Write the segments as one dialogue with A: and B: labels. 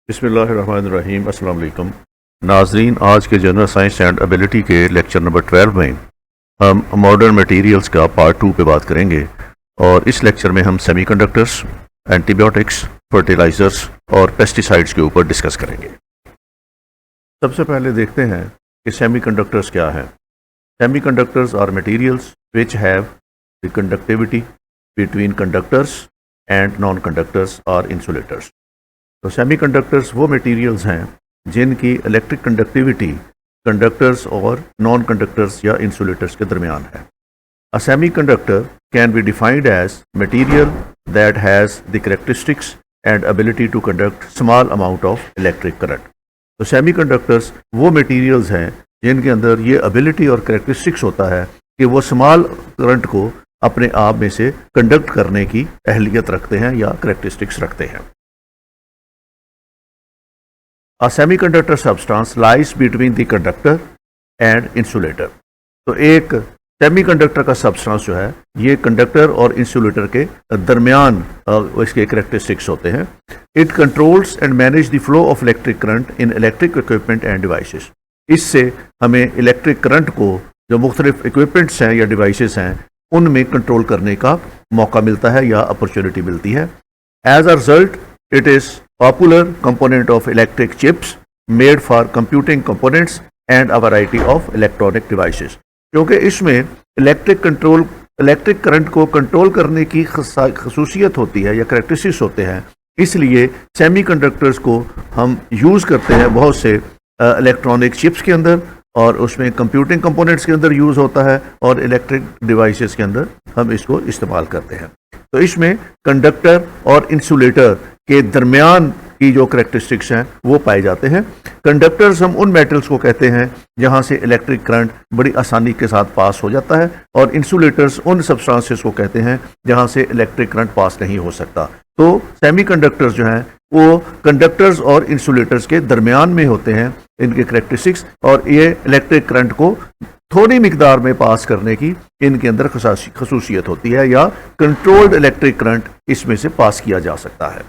A: बिस्मिल्लाहिर्रहमानिर्रहीम। अस्सलाम वालेकुम नाजरीन, आज के जनरल साइंस एंड एबिलिटी के लेक्चर नंबर 12 में हम मॉडर्न मटेरियल्स का पार्ट 2 पे बात करेंगे और इस लेक्चर में हम सेमीकंडक्टर्स, एंटीबायोटिक्स, फर्टिलाइजर्स और पेस्टिसाइड्स के ऊपर डिस्कस करेंगे। सबसे पहले देखते हैं कि सेमीकंडक्टर्स क्या है। Semiconductors are materials which have the conductivity between conductors and non conductors और इंसुलेटर्स। तो सेमीकंडक्टर्स वो मटेरियल्स हैं जिनकी इलेक्ट्रिक कंडक्टिविटी कंडक्टर्स और नॉन कंडक्टर्स या इंसुलेटर्स के दरमियान है। A semiconductor can be defined as material that has the characteristics and ability to conduct small amount of electric current. तो सेमीकंडक्टर्स वो मटेरियल्स हैं जिनके अंदर ये एबिलिटी और कैरेक्टरिस्टिक्स होता है कि वो स्मॉल करंट को अपने आप में से कंडक्ट करने की अहलियत रखते हैं या कैरेक्टरिस्टिक्स रखते हैं। A semiconductor substance lies between the conductor and insulator। तो एक सेमीकंडक्टर का सब्सटेंस जो है ये कंडक्टर और इंसुलेटर के दरमियान इसके कैरेक्टरिस्टिक्स होते हैं। It controls and manage the flow of electric current in electric equipment end devices. इससे हमें इलेक्ट्रिक करंट को जो मुख्तलिफ इक्विपमेंट्स हैं या डिवाइसेस हैं उनमें कंट्रोल करने का मौका मिलता है या अपॉर्चुनिटी मिलती है। As a result it is popular component of electric chips made for computing components and a variety of electronic devices। क्योंकि इसमें इलेक्ट्रिक करंट को कंट्रोल करने की खसूसियत होती है या कैरेक्टरिस्टिक्स होते हैं, इसलिए सेमीकंडक्टर्स को हम यूज़ करते हैं बहुत से इलेक्ट्रॉनिक चिप्स के अंदर, और उसमें कंप्यूटिंग कंपोनेंट्स के अंदर यूज़ होता है और इलेक्ट्रिक डिवाइसेस के अंदर हम इसको इस्तेमाल करते हैं। तो इसमें कंडक्टर और इंसुलेटर के दरमियान की जो कैरेक्टरिस्टिक्स हैं वो पाए जाते हैं। कंडक्टर्स हम उन मेटल्स को कहते हैं जहां से इलेक्ट्रिक करंट बड़ी आसानी के साथ पास हो जाता है, और इंसुलेटर्स उन सब्सटेंसेस को कहते हैं जहां से इलेक्ट्रिक करंट पास नहीं हो सकता। तो सेमीकंडक्टर्स जो हैं वो कंडक्टर्स और इंसुलेटर्स के दरमियान में होते हैं इनके कैरेक्टरिस्टिक्स, और ये इलेक्ट्रिक करंट को थोड़ी मिकदार में पास करने की इनके अंदर खसूसियत होती है, या कंट्रोल्ड इलेक्ट्रिक करंट इसमें से पास किया जा सकता है।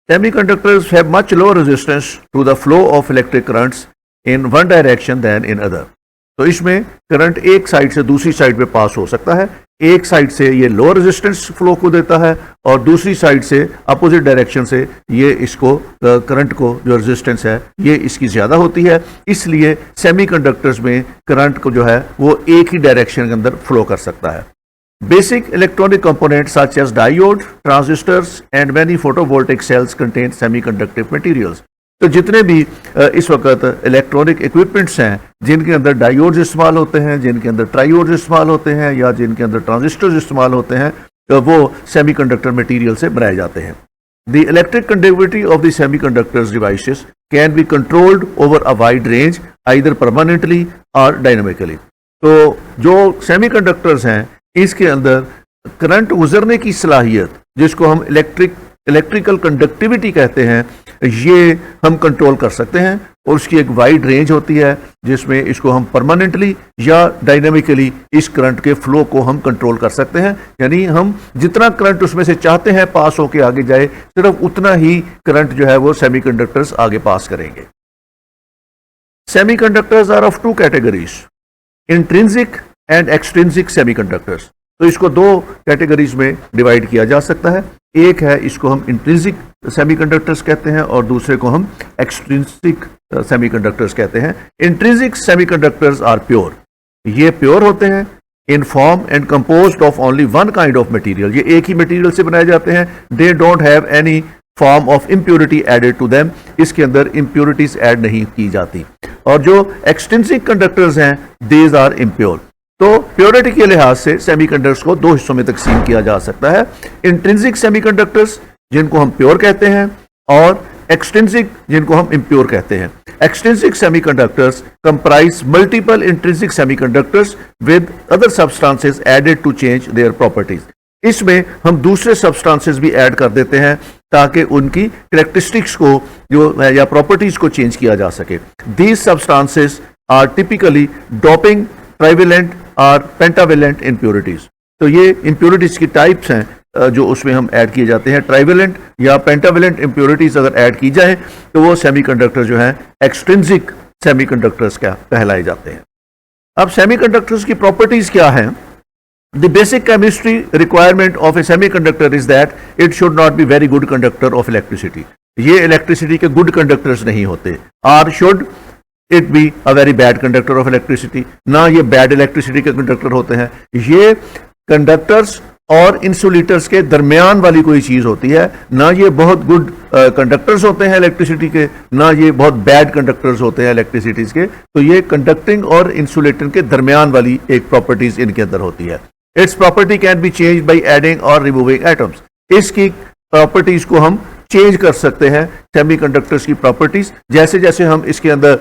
A: Semiconductors have much lower resistance to the flow of electric currents in one direction than in other। तो इसमें करंट एक साइड से दूसरी साइड पे पास हो सकता है। एक साइड से ये लोअर रेजिस्टेंस फ्लो को देता है और दूसरी साइड से अपोजिट डायरेक्शन से ये इसको करंट को जो रेजिस्टेंस है ये इसकी ज़्यादा होती है। इसलिए सेमीकंडक्टर्स में करंट को जो है वो एक ही डायरेक्शन के अंदर फ्लो कर सकता है। Basic electronic components such as diode, transistors and many photovoltaic cells contain semiconductive materials। तो जितने भी इस वक्त इलेक्ट्रॉनिक इक्विपमेंट्स हैं जिनके अंदर डायोड्स इस्तेमाल होते हैं, जिनके अंदर ट्रायोड्स इस्तेमाल होते हैं, या जिनके अंदर ट्रांजिस्टर्स इस्तेमाल होते हैं, तो वो सेमीकंडक्टर मटेरियल से बनाए जाते हैं। The electric conductivity of the semiconductors devices can be controlled over a wide range either permanently or dynamically। तो जो सेमीकंडक्टर्स हैं इसके अंदर करंट गुजरने की सलाहियत, जिसको हम इलेक्ट्रिकल कंडक्टिविटी कहते हैं, ये हम कंट्रोल कर सकते हैं, और उसकी एक वाइड रेंज होती है जिसमें इसको हम परमानेंटली या डायनामिकली इस करंट के फ्लो को हम कंट्रोल कर सकते हैं। यानी हम जितना करंट उसमें से चाहते हैं पास होके आगे जाए, सिर्फ उतना ही करंट जो है वो सेमीकंडक्टर्स आगे पास करेंगे। Semiconductors are of two categories, intrinsic and extrinsic semiconductors. तो इसको दो कैटेगरीज में डिवाइड किया जा सकता है। एक है इसको हम इंट्रिंसिक सेमीकंडक्टर्स कहते हैं और दूसरे को हम एक्सट्रिंसिक सेमीकंडक्टर्स कहते हैं। इंट्रिंसिक सेमीकंडक्टर्स आर प्योर, ये प्योर होते हैं in form and composed of only one kind of material. ये एक ही मटेरियल से बनाए जाते हैं। They don't have any form of impurity added to them, इसके अंदर इम्प्योरिटीज ऐड नहीं की जाती। और जो एक्सट्रिंसिक कंडक्टर्स हैं दीज आर इम्प्योर। तो प्योरिटी के लिहाज से सेमीकंडक्टर्स को दो हिस्सों में तकसीम किया जा सकता है। इंट्रिंसिक सेमीकंडक्टर्स जिनको हम प्योर कहते हैं, और एक्सट्रिंसिक जिनको हम इम्प्योर कहते हैं। Extrinsic semiconductors comprise multiple intrinsic semiconductors with other substances added to change their properties. इसमें हम दूसरे सब्सटेंसेस भी ऐड कर देते हैं ताकि उनकी कैरेक्टरिस्टिक्स को जो या प्रॉपर्टीज को चेंज किया जा सके। These substances are typically doping, trivalent और पेंटावेलेंट इम्प्योरिटीज। तो ये इम्प्योरिटीज की टाइप्स हैं जो उसमें हम ऐड किए जाते हैं, ट्राइवेलेंट या पेंटावेलेंट इम्प्योरिटीज अगर ऐड की जाए तो वो सेमीकंडक्टर जो है एक्सट्रिंसिक सेमीकंडक्टर्स क्या कहलाए जाते हैं। अब सेमीकंडक्टर्स की प्रॉपर्टीज क्या हैं? The basic chemistry requirement of a semiconductor is that it should not be very good conductor of electricity. ये इलेक्ट्रिसिटी के गुड कंडक्टर्स नहीं होते। और should it be a very bad conductor of electricity, ना ये bad electricity के conductor होते हैं। ये कंडक्टर्स और इंसुलेटर्स के दरमियान वाली कोई चीज होती है, ना ये बहुत गुड कंडक्टर्स होते हैं इलेक्ट्रिसिटी के, ना ये बहुत बैड कंडक्टर्स होते हैं इलेक्ट्रिसिटीज के। तो ये कंडक्टिंग और इंसुलेटर के दरमियान वाली एक प्रॉपर्टीज इनके अंदर होती है। It's property can be change by adding और रिमूविंग एटम्स। इसकी प्रॉपर्टीज को हम चेंज कर सकते हैं, सेमीकंडक्टर्स की प्रॉपर्टीज। जैसे जैसे हम इसके अंदर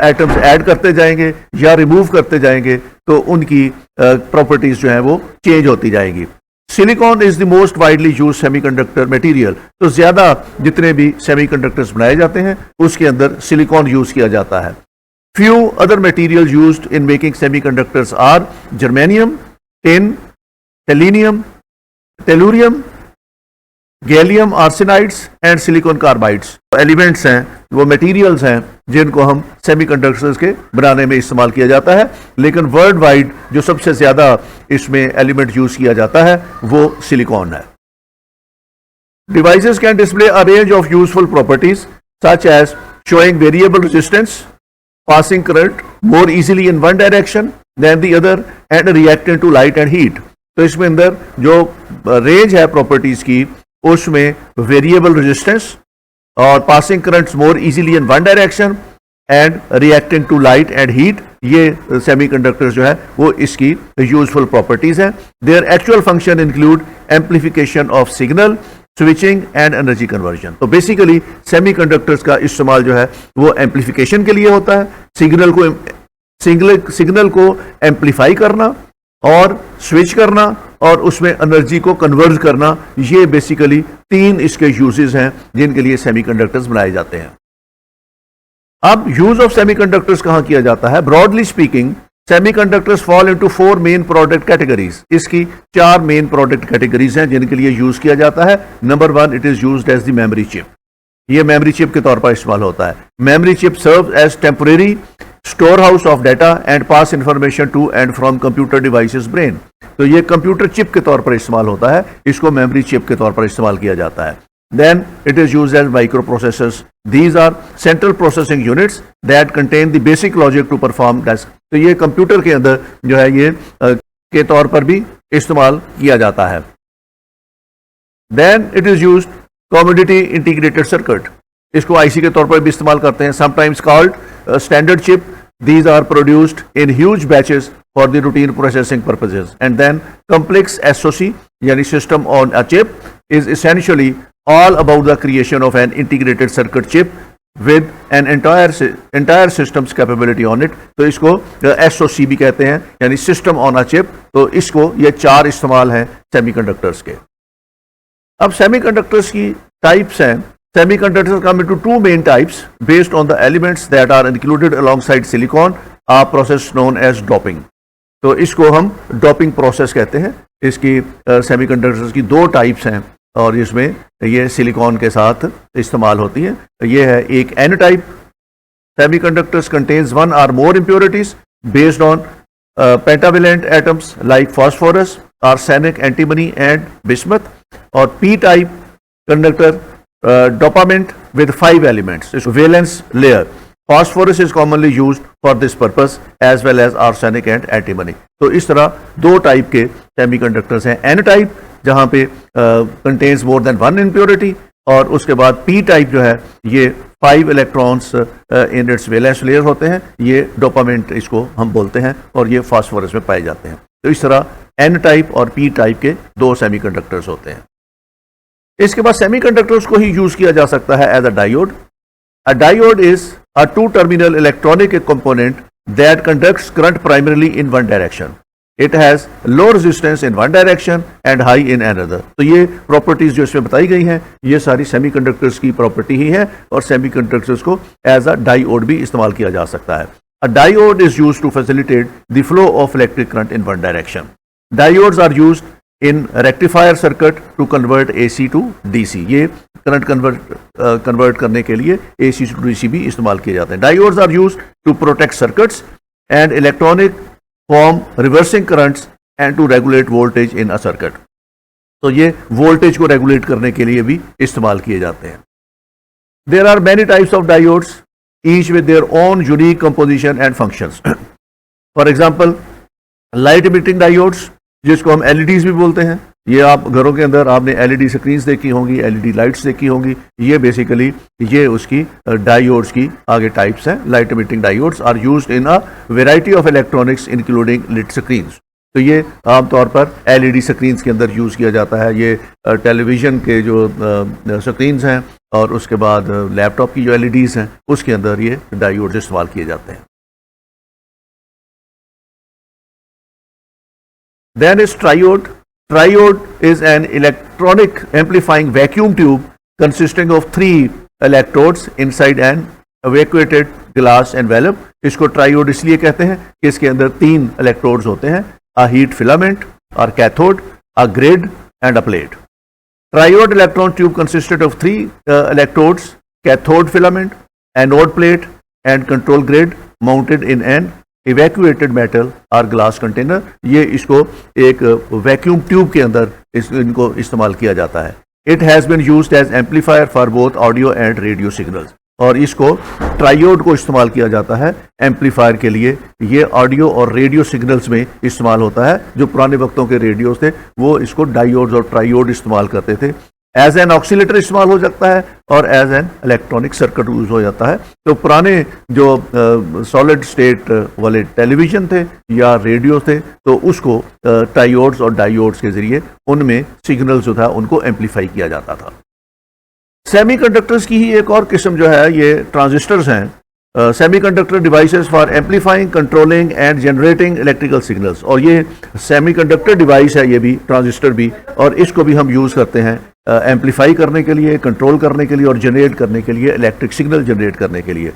A: एटम्स ऐड करते जाएंगे या रिमूव करते जाएंगे तो उनकी प्रॉपर्टीज जो है वो चेंज होती जाएगी। Silicon is the most widely use semiconductor material. तो ज्यादा जितने भी सेमीकंडक्टर्स बनाए जाते हैं उसके अंदर सिलिकॉन यूज किया जाता है। Few other material used in making semiconductors are germanium, tin, selenium, tellurium, gallium arsenides and silicon carbides elements हैं, वो मटेरियल्स हैं जिनको हम सेमीकंडक्टर्स के बनाने में इस्तेमाल किया जाता है। लेकिन वर्ल्ड वाइड जो सबसे ज्यादा इसमें एलिमेंट यूज किया जाता है वो सिलिकॉन है। Devices can display a range of useful properties such as showing variable resistance, passing current more easily in one direction than the other and reacting to light and heat। तो इसमें अंदर जो range है properties की उसमें variable resistance और passing currents more easily in one direction and reacting to light and heat, ये semiconductors जो है वो इसकी यूजफुल प्रॉपर्टीज हैं। Their actual function include amplification of signal, switching and energy conversion. तो बेसिकली सेमीकंडक्टर्स का इस्तेमाल जो है वो एम्प्लीफिकेशन के लिए होता है, सिग्नल को एम्प्लीफाई करना और स्विच करना और उसमें एनर्जी को कन्वर्ज करना। ये बेसिकली तीन इसके यूजेस हैं जिनके लिए सेमीकंडक्टर्स बनाए जाते हैं। अब यूज ऑफ सेमीकंडक्टर्स कहां किया जाता है? Broadly speaking semiconductors fall into 4 main product categories. इसकी 4 मेन प्रोडक्ट कैटेगरीज हैं जिनके लिए यूज किया जाता है। Number 1, it is used as the memory chip. ये मेमोरी चिप के तौर पर इस्तेमाल होता है। Memory chip serve as temporary store house of data and pass information to and from computer devices brain. तो ये कंप्यूटर चिप के तौर पर इस्तेमाल होता है, इसको मेमोरी चिप के तौर पर इस्तेमाल किया जाता है। Then it is used as microprocessors. These are central processing units that contain the basic logic to perform task. तो ये कंप्यूटर के अंदर जो है ये के तौर पर भी इस्तेमाल किया जाता है। Then it is used commodity integrated circuit. इसको आईसी के तौर पर भी इस्तेमाल करते हैं। Sometimes called standard chip. These are produced in huge batches for the routine processing purposes. And then complex SoC यानी system on a chip is essentially all about the creation of an integrated circuit chip with an entire systems capability on it। तो इसको SoC भी कहते हैं यानी system on a chip. तो इसको ये 4 इस्तेमाल हैं सेमीकंडक्टर्स के। अब सेमीकंडक्टर्स की टाइप्स हैं। Semiconductors come into 2 main types based on the elements that are included alongside silicon, a process known as doping। तो इसको हम डोपिंग प्रोसेस कहते हैं। इसकी सेमीकंडक्टर्स की 2 टाइप्स हैं और इसमें ये सिलिकॉन के साथ इस्तेमाल होती है। ये है एक N type semiconductors contains 1 or more impurities based on pentavalent atoms like phosphorus, arsenic, antimony and bismuth। और P type conductor dopament with 5 elements, is valence layer। Phosphorus is commonly used for this purpose as well as arsenic and antimony। तो इस तरह 2 type के semiconductors हैं। N type जहां पे contains more than 1 impurity और उसके बाद पी टाइप जो है ये 5 electrons in its valence layer होते हैं। ये डोपामेंट इसको हम बोलते हैं और ये फास्फोरस में पाए जाते हैं। तो इस तरह एन टाइप और पी टाइप के 2 सेमीकंडक्टर्स होते हैं। इसके बाद सेमीकंडक्टर्स को ही यूज किया जा सकता है as a diode. A diode is a 2-terminal electronic component that conducts current primarily in one direction. It has low resistance in one direction and high in another। तो ये प्रॉपर्टीज जो इसमें बताई गई हैं ये सारी सेमीकंडक्टर्स की प्रॉपर्टी ही है और सेमीकंडक्टर्स को एज अ डायोड भी इस्तेमाल किया जा सकता है। A diode is used to facilitate the flow of electric current in one direction. Diodes are used in rectifier circuit to convert AC to DC। ये करंट कन्वर्ट करने के लिए AC टू DC भी इस्तेमाल किए जाते हैं। Diodes are used to protect circuits and electronic form reversing currents and to regulate voltage in a circuit. तो ये वोल्टेज को रेगुलेट करने के लिए भी इस्तेमाल किए जाते हैं। There are many types of diodes each with their own unique composition and functions. For example light emitting diodes, जिसको हम LEDs भी बोलते हैं। ये आप घरों के अंदर आपने LED स्क्रीन्स देखी होंगी, LED लाइट्स देखी होंगी। ये बेसिकली ये उसकी डायोड्स की आगे टाइप्स हैं। Light emitting diodes are used in a variety of electronics including lit screens. तो ये आमतौर पर LED स्क्रीन्स के अंदर यूज़ किया जाता है। ये टेलीविज़न के जो स्क्रीन्स हैं और उसके बाद लैपटॉप की जो LEDs हैं उसके अंदर ये डायोड्स इस्तेमाल किए जाते हैं। Then is triode. Triode is an electronic amplifying vacuum tube consisting of 3 electrodes inside an evacuated glass envelope. इसको ट्रायोड इसलिए कहते हैं कि इसके अंदर 3 इलेक्ट्रोड्स होते हैं, a heat filament or cathode, a grid and a plate. Triode electron tube consisted of 3 electrodes, cathode filament, anode plate and control grid mounted in an evacuated metal और ग्लास कंटेनर। ये इसको एक vacuum tube के अंदर इनको इस्तेमाल किया जाता है। It has been used as amplifier for both audio and radio signals. और इसको ट्रायोड को इस्तेमाल किया जाता है एम्पलीफायर के लिए। ये ऑडियो और रेडियो सिग्नल्स में इस्तेमाल होता है। जो पुराने वक्तों के रेडियोस थे वो इसको डायोड्स और ट्रायोड इस्तेमाल करते थे। एज एन ऑक्सीलेटर इस्तेमाल हो सकता है और as an electronic circuit use हो जाता है। तो पुराने जो सॉलिड स्टेट वाले टेलीविज़न थे या रेडियो थे तो उसको ट्रायोड्स और डायोड्स के जरिए उनमें सिग्नल जो था उनको एम्पलीफाई किया जाता था। सेमीकंडक्टर्स की ही एक और किस्म जो है ये ट्रांजिस्टर्स हैं। Semiconductor devices for amplifying, controlling and generating electrical signals. और ये सेमीकंडक्टर डिवाइस है, ये भी ट्रांजिस्टर भी, और इसको भी हम यूज़ करते हैं एम्पलीफाई करने के लिए, कंट्रोल करने के लिए और जनरेट करने के लिए, इलेक्ट्रिक सिग्नल जनरेट करने के लिए।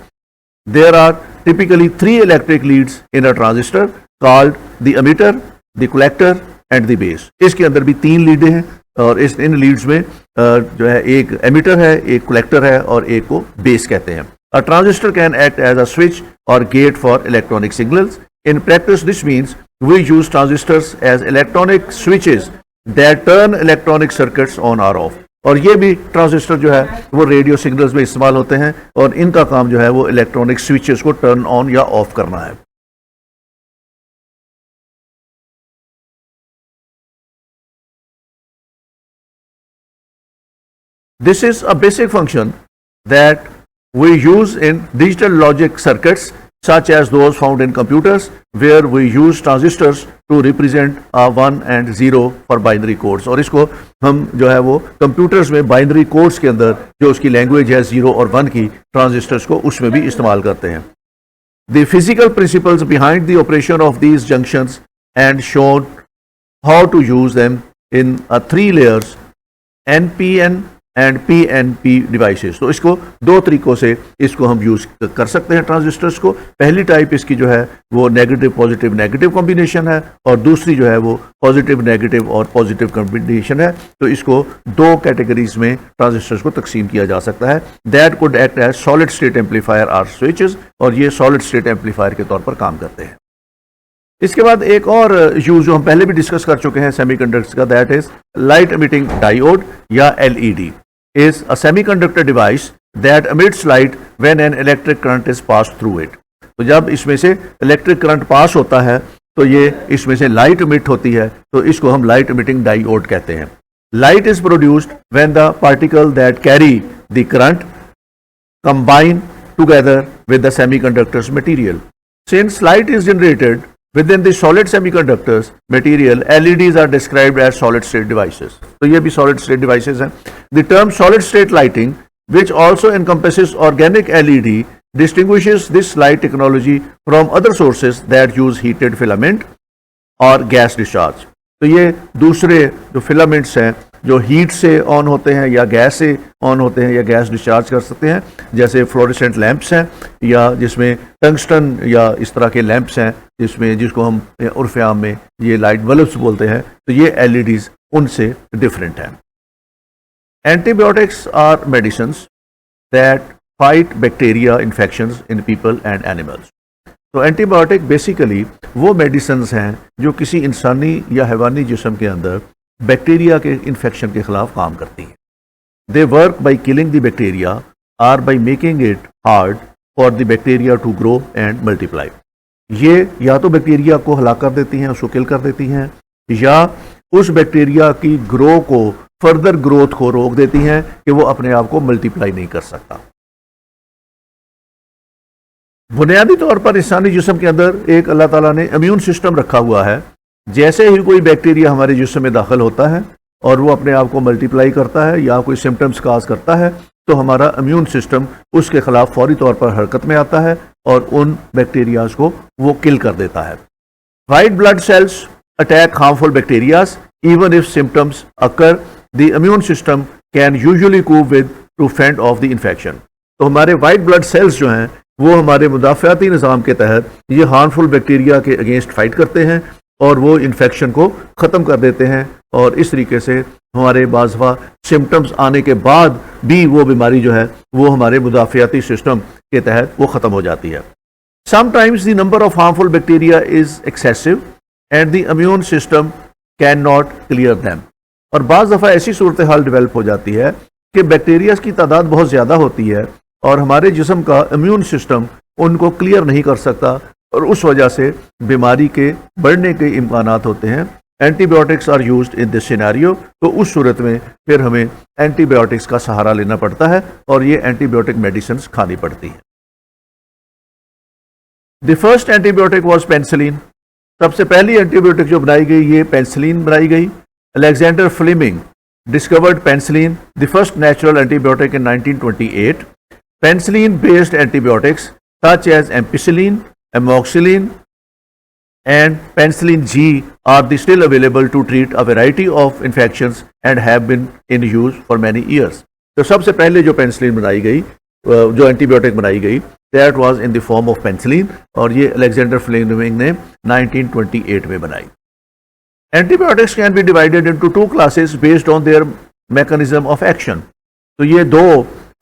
A: There are typically 3 electric leads in a transistor called the emitter, the collector and the base. इसके अंदर भी 3 लीडें हैं और इन लीड्स में जो है एक एमिटर है, एक कलेक्टर है और एक को बेस कहते हैं। A transistor can act as a switch or gate for electronic signals. In practice this means we use transistors as electronic switches that turn electronic circuits on or off. और ये भी transistor जो है वो radio signals में इस्तेमाल होते हैं और इनका काम जो है वो इलेक्ट्रॉनिक स्विचेस को टर्न ऑन या ऑफ करना है। This is a basic function that we use in digital logic circuits such as those found in computers where we use transistors to represent a 1 and 0 for binary codes। और इसको हम जो है वो computers में binary codes के अंदर जो उसकी लैंग्वेज है 0 और 1 की, ट्रांजिस्टर्स को उसमें भी इस्तेमाल करते हैं। The physical principles behind the operation of these junctions and shown how to use them in 3 layers NPN and PNP devices. तो इसको 2 तरीकों से इसको हम यूज कर सकते हैं ट्रांजिस्टर्स को। पहली टाइप इसकी जो है वो नेगेटिव पॉजिटिव नेगेटिव कॉम्बिनेशन है और दूसरी जो है वो पॉजिटिव नेगेटिव और पॉजिटिव कॉम्बिनेशन है। तो इसको 2 कैटेगरीज में ट्रांजिस्टर्स को तकसीम किया जा सकता है। That could act as solid state amplifier और स्विचेस, और ये सॉलिड स्टेट एम्पलीफायर के तौर पर काम करते हैं। इसके बाद एक और यूज जो हम पहले भी डिस्कस कर चुके हैं सेमीकंडक्टर्स का, that is light emitting diode या LED is a semiconductor device that emits light when an electric current is passed through it। तो जब इसमें से इलेक्ट्रिक करंट पास होता है तो ये इसमें से लाइट इमिट होती है, तो इसको हम लाइट इमिटिंग डायोड कहते हैं। Light is produced when the particle that carry the current combine together with the semiconductor's material. Since light is generated within the solid semiconductors material, LEDs are described as solid state devices। तो ये भी solid state devices हैं। The term solid state lighting, which also encompasses organic LED, distinguishes this light technology from other sources that use heated filament or gas discharge। तो ये दूसरे जो filaments हैं जो हीट से ऑन होते हैं या गैस से ऑन होते हैं या गैस डिस्चार्ज कर सकते हैं, जैसे फ्लोरेसेंट लैंप्स हैं या जिसमें टंगस्टन या इस तरह के लैंप्स हैं जिसको हम उर्फ आम में ये लाइट बल्ब्स बोलते हैं, तो ये एलईडीज उनसे डिफरेंट हैं। Antibiotics are medicines that fight bacteria infections in people and animals. तो एंटीबायोटिक बेसिकली वो मेडिसिन्स हैं जो किसी इंसानी या हैवानी जिस्म के अंदर बैक्टीरिया के इन्फेक्शन के खिलाफ काम करती हैं। They work by killing the bacteria or by making it hard for the bacteria to grow and multiply. ये या तो बैक्टीरिया को हलाक कर देती हैं, उसको किल कर देती हैं, या उस बैक्टीरिया की ग्रो को, फर्दर ग्रोथ को रोक देती हैं कि वो अपने आप को मल्टीप्लाई नहीं कर सकता। बुनियादी तौर पर इंसानी जिस्म के अंदर एक अल्लाह ताला ने इम्यून सिस्टम रखा हुआ है। जैसे ही कोई बैक्टीरिया हमारे जिस्म में दाखिल होता है और वो अपने आप को मल्टीप्लाई करता है या कोई सिम्टम्स काज करता है, तो हमारा इम्यून सिस्टम उसके खिलाफ फौरी तौर पर हरकत में आता है और उन बैक्टीरियाज को वो किल कर देता है। White blood cells attack harmful bacterias even if symptoms occur, the immune system can usually cope with to fend off the infection. तो हमारे वाइट ब्लड सेल्स जो हैं वो हमारे मुदाफ़ाती निज़ाम के तहत ये हार्मफुल बैक्टीरिया के अगेंस्ट फाइट करते हैं और वो इन्फेक्शन को ख़त्म कर देते हैं, और इस तरीके से हमारे बाज़वा सिम्टम्स आने के बाद भी वो बीमारी जो है वो हमारे मुदाफ़ाती सिस्टम के तहत वो ख़त्म हो जाती है। Sometimes the number of harmful bacteria is excessive and the immune system can not clear them. और बाज़ दफ़ा ऐसी सूरत हाल डेवलप हो जाती है कि बैक्टीरियाज की तादाद बहुत ज़्यादा होती है और हमारे जिस्म का इम्यून सिस्टम उनको क्लियर नहीं कर सकता, और उस वजह से बीमारी के बढ़ने के इम्कानात होते हैं। Antibiotics are used in this scenario. तो उस सूरत में फिर हमें एंटीबायोटिक्स का सहारा लेना पड़ता है और ये एंटीबायोटिक मेडिसिन खानी पड़ती हैं। The first antibiotic was penicillin. सबसे पहली एंटीबायोटिक जो बनाई गई ये पेंसिलिन बनाई गई। Alexander Fleming discovered penicillin, the first natural antibiotic in 1928। Penicillin based antibiotics such as ampicillin, amoxicillin and penicillin G are still available to treat a variety of infections and have been in use for many years. तो सबसे पहले जो penicillin बनाई गई, जो antibiotic बनाई गई, that was in the form of penicillin, और ये अलेक्जेंडर फ्लेमिंग ने 1928 में बनाई। Antibiotics can be divided into two classes based on their mechanism of action। तो ये दो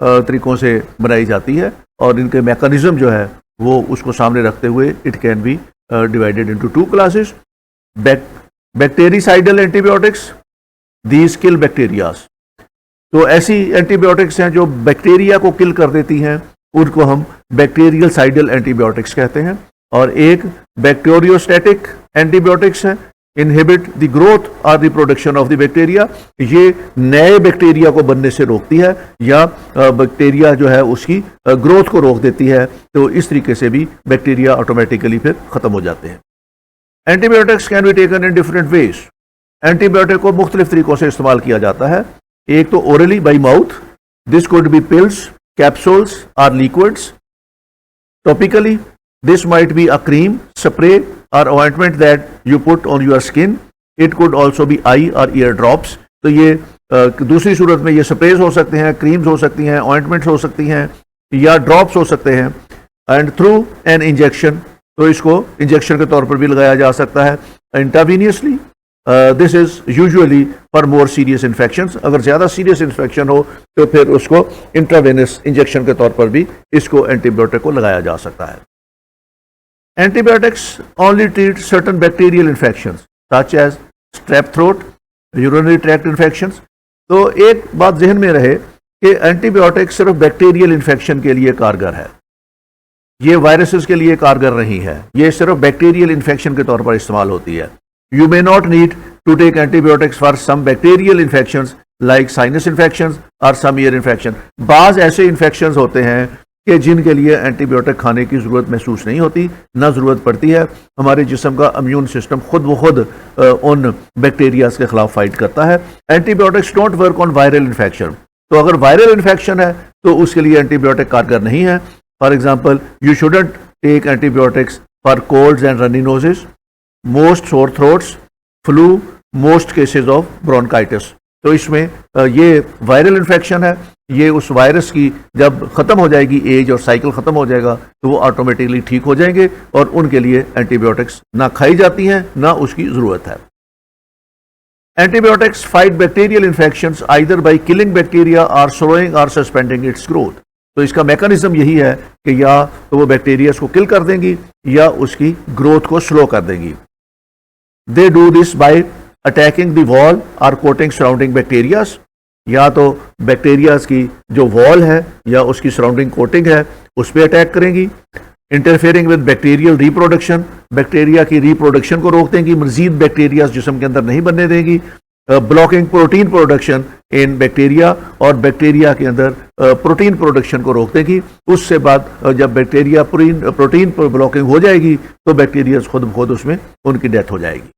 A: तरीकों से बनाई जाती है और इनके मैकेनिज्म जो है वो उसको सामने रखते हुए it can be divided into two classes. Bactericidal antibiotics, these kill bacterias. तो ऐसी एंटीबायोटिक्स हैं जो बैक्टीरिया को किल कर देती हैं, उनको हम बैक्टीरियल साइडल एंटीबायोटिक्स कहते हैं। और एक बैक्टीरियोस्टैटिक एंटीबायोटिक्स है, इनहिबिट द ग्रोथ और the production of the bacteria. ये नए बैक्टीरिया को बनने से रोकती है या बैक्टीरिया जो है उसकी ग्रोथ को रोक देती है। तो इस तरीके से भी बैक्टीरिया ऑटोमेटिकली फिर खत्म हो जाते हैं। Antibiotics can be taken in different ways. Antibiotic को मुख्तलिफ तरीकों से इस्तेमाल किया जाता है। एक तो orally by mouth, this could be pills, capsules or liquids. Topically, this might be a cream, spray or ointment that you put on your skin. It could also be eye or ear drops. तो ये दूसरी सूरत में ये sprays हो सकते हैं, creams हो सकती हैं, ऑइंटमेंट्स हो सकती हैं या ड्रॉप्स हो सकते हैं। एंड थ्रू एन इंजेक्शन, तो इसको इंजेक्शन के तौर पर भी लगाया जा सकता है। Intravenously, this is usually for more serious infections. अगर ज़्यादा सीरियस इन्फेक्शन हो तो फिर उसको इंट्रावेनस इंजेक्शन के तौर पर भी इसको एंटीबायोटिक को लगाया जा सकता है। Antibiotics only treat certain bacterial infections such as strep throat, urinary tract infections। तो एक बात जहन में रहे कि एंटीबायोटिक सिर्फ बैक्टीरियल इन्फेक्शन के लिए कारगर है, ये वायरसेस के लिए कारगर नहीं है, ये सिर्फ बैक्टीरियल इन्फेक्शन के तौर पर इस्तेमाल होती है। You may not need to take antibiotics for some bacterial infections like sinus infections or some ear infection। बाज ऐसे इन्फेक्शंस होते हैं कि जिनके लिए एंटीबायोटिक खाने की ज़रूरत महसूस नहीं होती, ना ज़रूरत पड़ती है। हमारे जिस्म का इम्यून सिस्टम खुद ब खुद उन बैक्टीरियाज के खिलाफ फाइट करता है। Antibiotics don't work on viral infection. तो अगर वायरल इन्फेक्शन है तो उसके लिए एंटीबायोटिक कारगर नहीं है। For example, you shouldn't take antibiotics for colds and runny noses, most sore throats, flu, most cases of bronchitis. तो इसमें ये वायरल इन्फेक्शन है, ये उस वायरस की जब ख़त्म हो जाएगी एज और साइकिल ख़त्म हो जाएगा तो वो ऑटोमेटिकली ठीक हो जाएंगे और उनके लिए एंटीबायोटिक्स ना खाई जाती हैं ना उसकी ज़रूरत है। Antibiotics fight bacterial infections either by killing bacteria और स्लोइंग और सस्पेंडिंग इट्स ग्रोथ। तो इसका मैकेनिज्म यही है कि या तो वो बैक्टीरिया को किल कर देंगी या उसकी ग्रोथ को स्लो कर देंगी। They do this by attacking the wall और कोटिंग सराउंडिंग बैक्टीरियाज, या तो बैक्टीरियाज की जो वॉल है या उसकी सराउंडिंग कोटिंग है उस पर अटैक करेंगी। Interfering with bacterial reproduction, bacteria की रिप्रोडक्शन को रोक देंगी, मजीद बैक्टीरिया जिस्म के अंदर नहीं बनने देंगी। Blocking protein production in bacteria, और बैक्टीरिया के अंदर प्रोटीन प्रोडक्शन को रोक देगी। उससे बाद जब बैक्टीरिया प्रोटीन ब्लॉकिंग हो जाएगी तो बैक्टीरिया खुद ब खुद उसमें उनकी डेथ हो जाएगी।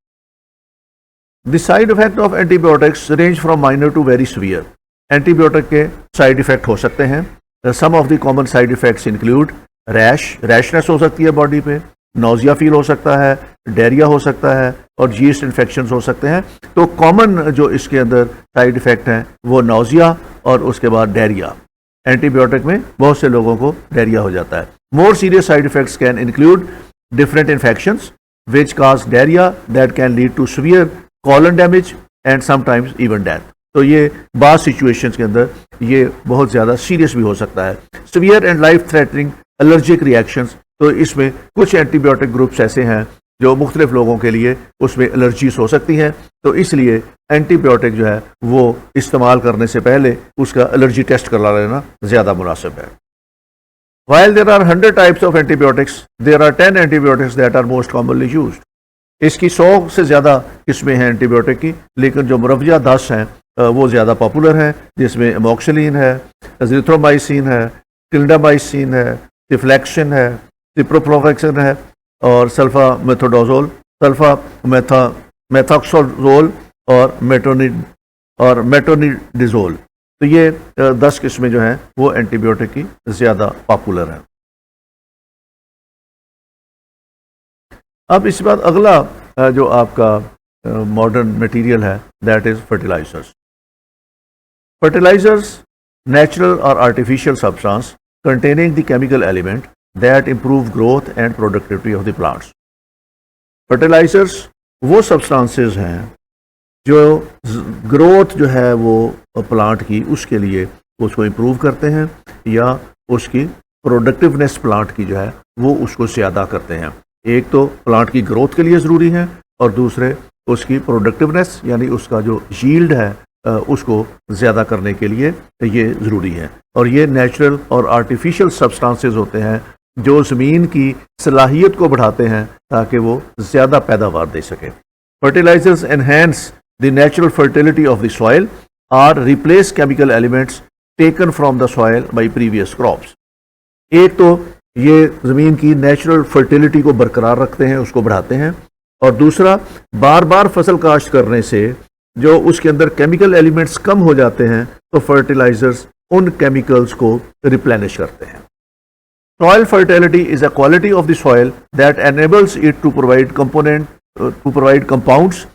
A: The side effect of antibiotics range from minor to very severe. Antibiotic के साइड इफेक्ट हो सकते हैं। Some of the common side effects include rashness हो सकती है बॉडी पे, नोजिया फील हो सकता है, डायरिया हो सकता है और जीस्ट इन्फेक्शंस हो सकते हैं। तो कॉमन जो इसके अंदर साइड इफेक्ट हैं वो नोजिया और उसके बाद डायरिया। एंटीबायोटिक में बहुत से लोगों को डायरिया हो जाता है। More serious side effects can include different infections which cause diarrhoea that can lead to severe colon damage and sometimes even death. तो ये बाद सिचुएशंस के अंदर ये बहुत ज़्यादा सीरियस भी हो सकता है। Severe and life threatening allergic reactions, तो इसमें कुछ एंटीबायोटिक ग्रुप्स ऐसे हैं जो मुख्तलिफ लोगों के लिए उसमें एलर्जीज हो सकती हैं, तो इसलिए एंटीबायोटिक जो है वो इस्तेमाल करने से पहले उसका एलर्जी टेस्ट करा लेना ज़्यादा मुनासिब है। While there are 100 types of antibiotics, there are 10 antibiotics that are most commonly used. इसकी 100 से ज़्यादा किस्में हैं एंटीबायोटिक की, लेकिन जो मुरवजा 10 हैं वो ज़्यादा पॉपुलर हैं, जिसमें एमोक्सिलिन है, एजिथ्रोमाइसिन है, क्लिंडामाइसिन है, सिफ्लेक्शन है, सिप्रोफ्लोक्सेन है और सल्फामेथोडाजोल, मेथॉक्सोजोल और मेट्रोनिडाजोल। तो ये 10 किस्में जो हैं वो एंटीबायोटिक की ज़्यादा पॉपुलर हैं। अब इसके बाद अगला जो आपका मॉडर्न मटेरियल है that is fertilisers. Fertilisers natural और artificial substance containing the chemical element that improve growth and productivity of the plants. Fertilizers वो substances हैं जो ग्रोथ जो है वो प्लांट की उसके लिए उसको इम्प्रूव करते हैं या उसकी प्रोडक्टिवनेस प्लांट की जो है वो उसको ज़्यादा करते हैं। एक तो प्लांट की ग्रोथ के लिए ज़रूरी है और दूसरे उसकी प्रोडक्टिवनेस यानी उसका जो यील्ड है उसको ज़्यादा करने के लिए ये ज़रूरी है। और ये नेचुरल और आर्टिफिशियल सब्सटेंसेस होते हैं जो ज़मीन की सलाहियत को बढ़ाते हैं ताकि वो ज़्यादा पैदावार दे सके। Fertilisers enhance the natural fertility of the soil और replace chemical elements taken from the soil by previous crops. एक तो ये ज़मीन की नेचुरल फर्टिलिटी को बरकरार रखते हैं, उसको बढ़ाते हैं, और दूसरा बार बार फसल काश्त करने से जो उसके अंदर केमिकल एलिमेंट्स कम हो जाते हैं तो फर्टिलाइजर्स उन केमिकल्स को रिप्लेनिश करते हैं। Soil fertility is a quality of the soil that enables it to provide compounds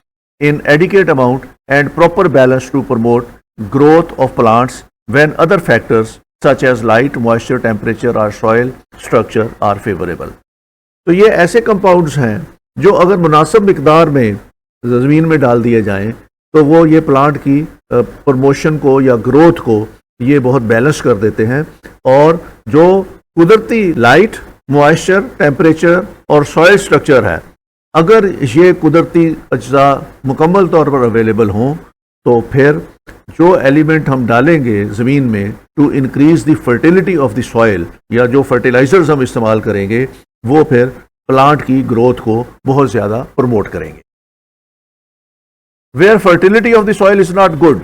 A: in adequate amount and proper balance to promote growth of plants when other factors such as light, moisture, temperature or soil structure are favorable. तो ये ऐसे compounds हैं जो अगर मुनासिब मिकदार में ज़मीन में डाल दिए जाएं तो वो ये प्लांट की प्रमोशन को या ग्रोथ को ये बहुत बैलेंस कर देते हैं, और जो कुदरती लाइट, मॉइस्चर, टेम्परेचर और सॉइल स्ट्रक्चर है, अगर ये कुदरती अज्जा मुकम्मल तौर पर अवेलेबल हों तो फिर जो एलिमेंट हम डालेंगे ज़मीन में to increase the fertility of the soil या जो फर्टिलाइजर्स हम इस्तेमाल करेंगे वो फिर प्लांट की ग्रोथ को बहुत ज़्यादा प्रमोट करेंगे। Where fertility of the soil is not good,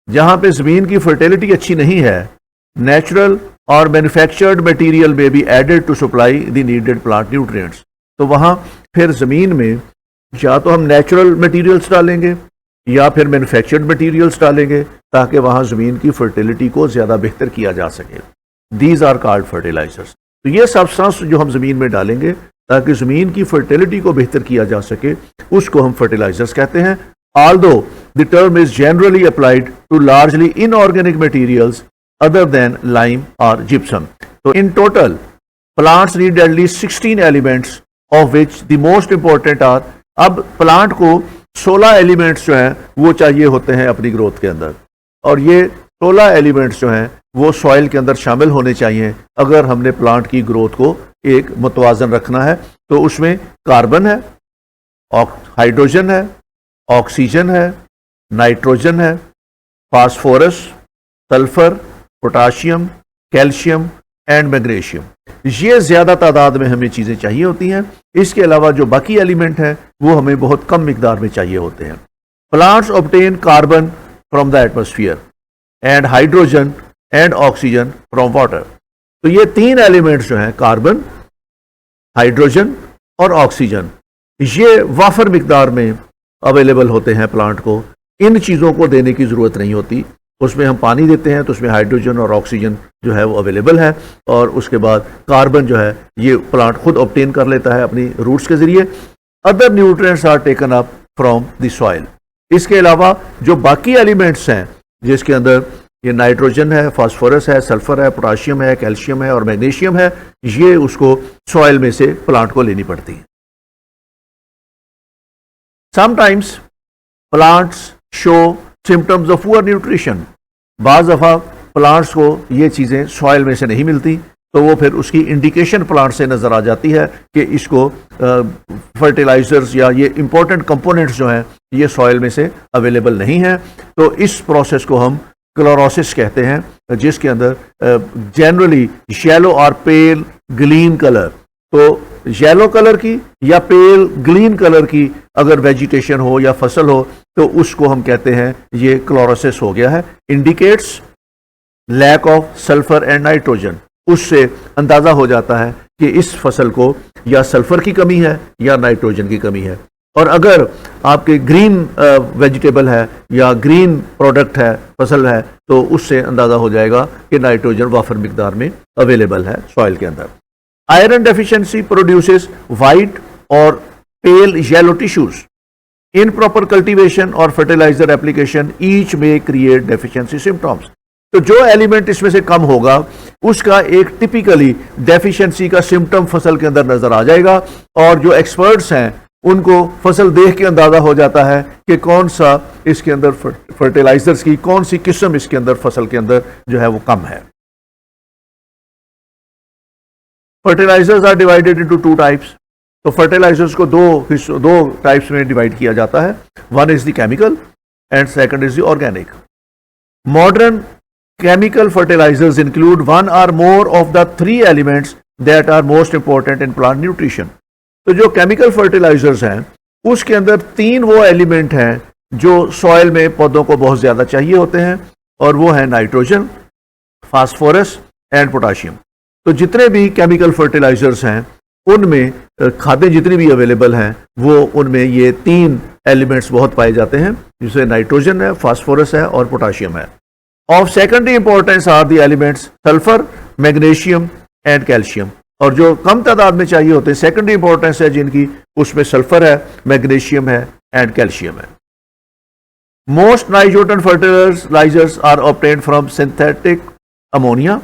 A: जहाँ पे ज़मीन की फर्टिलिटी अच्छी नहीं है, नेचुरल और मैन्युफैक्चर्ड मटीरियल में be added to supply the needed plant nutrients. तो वहाँ फिर ज़मीन में या तो हम नेचुरल मटेरियल्स डालेंगे या फिर मैन्युफैक्चर्ड मटेरियल्स डालेंगे ताकि वहाँ ज़मीन की फर्टिलिटी को ज़्यादा बेहतर किया जा सके। These are called fertilizers. तो ये सब्सटेंस जो हम ज़मीन में डालेंगे ताकि ज़मीन की फर्टिलिटी को बेहतर किया जा सके उसको हम फर्टिलाइजर्स कहते हैं। Although the term is generally applied to largely inorganic materials other than lime or gypsum. So in total, plants need at least 16 elements, of which the most important are. अब प्लांट को 16 elements जो हैं वो चाहिए होते हैं अपनी growth के अंदर, और ये 16 एलिमेंट्स जो हैं वो सॉइल के अंदर शामिल होने चाहिए अगर हमने प्लांट की ग्रोथ को एक मुतवाजन रखना है। तो उसमें कार्बन है, हाइड्रोजन है, ऑक्सीजन है, नाइट्रोजन है, phosphorus, sulphur, potassium, calcium and magnesium, ये ज्यादा तादाद में हमें चीजें चाहिए होती हैं। इसके अलावा जो बाकी एलिमेंट हैं वो हमें बहुत कम मिकदार में चाहिए होते हैं। Plants obtain carbon from the atmosphere and hydrogen and oxygen from water. तो ये तीन एलिमेंट्स जो हैं, कार्बन, हाइड्रोजन और ऑक्सीजन, ये वाफर मिकदार में अवेलेबल होते हैं प्लांट को। इन चीज़ों को देने की ज़रूरत नहीं होती। उसमें हम पानी देते हैं तो उसमें हाइड्रोजन और ऑक्सीजन जो है वो अवेलेबल है, और उसके बाद कार्बन जो है ये प्लांट खुद ऑब्टेन कर लेता है अपनी रूट्स के ज़रिए। Other nutrients are taken up from the soil. इसके अलावा जो बाकी एलिमेंट्स हैं जिसके अंदर ये नाइट्रोजन है, फास्फोरस है, सल्फर है, पोटाशियम है, कैल्शियम है और मैग्नीशियम है, ये उसको सॉइल में से प्लांट को लेनी पड़ती है। Sometimes plants show symptoms of poor nutrition. बाज़ दफ़ा प्लांट्स को ये चीज़ें सॉइल में से नहीं मिलती, तो वो फिर उसकी इंडिकेशन प्लांट से नज़र आ जाती है कि इसको फर्टिलाइजर्स या ये इंपॉर्टेंट कंपोनेंट्स जो हैं ये सॉइल में से अवेलेबल नहीं हैं। तो इस प्रोसेस को हम क्लोरोसिस कहते हैं, जिसके अंदर जनरली येलो और पेल ग्रीन कलर, तो येलो कलर की या पेल ग्रीन कलर की अगर वेजिटेशन हो या फसल हो तो उसको हम कहते हैं ये क्लोरोसिस हो गया है। Indicates lack of sulphur and nitrogen. उससे अंदाजा हो जाता है कि इस फसल को या सल्फर की कमी है या नाइट्रोजन की कमी है। और अगर आपके ग्रीन वेजिटेबल है या ग्रीन प्रोडक्ट है, फसल है, तो उससे अंदाजा हो जाएगा कि नाइट्रोजन वाफर मिकदार में अवेलेबल है सॉइल के अंदर। आयरन डेफिशिएंसी प्रोड्यूसेस वाइट और pale yellow tissues. Improper cultivation और फर्टिलाइजर एप्लीकेशन ईच में क्रिएट डेफिशिएंसी सिम्टम्स। तो जो एलिमेंट इसमें से कम होगा उसका एक टिपिकली डेफिशिएंसी का सिम्टम फसल के अंदर नजर आ जाएगा, और जो एक्सपर्ट्स हैं उनको फसल देख के अंदाजा हो जाता है कि कौन सा इसके अंदर फर्टिलाइजर्स की कौन सी किस्म इसके अंदर फसल के अंदर जो है वो कम है। Fertilizers are divided into two types. तो फर्टिलाइजर्स को दो टाइप्स में डिवाइड किया जाता है। One is the chemical and second is the organic. Modern chemical fertilizers include one or more of the three elements that are most important in plant nutrition. तो जो chemical fertilisers हैं उसके अंदर तीन वो एलिमेंट हैं जो सॉइल में पौधों को बहुत ज़्यादा चाहिए होते हैं, और वो है नाइट्रोजन, फास्फोरस एंड पोटाशियम। तो जितने भी केमिकल फर्टिलाइजर्स हैं उनमें खादें जितनी भी अवेलेबल हैं वो उनमें ये तीन एलिमेंट्स बहुत पाए जाते हैं, जिसमें नाइट्रोजन है, फास्फोरस है और पोटाशियम है। Of secondary importance are the elements sulphur, magnesium and calcium. और जो कम तादाद में चाहिए होते हैं सेकेंडरी इंपॉर्टेंस है जिनकी, उसमें सल्फर है, मैग्नीशियम है एंड कैल्शियम है। Most nitrogen fertilizers are obtained from synthetic ammonia.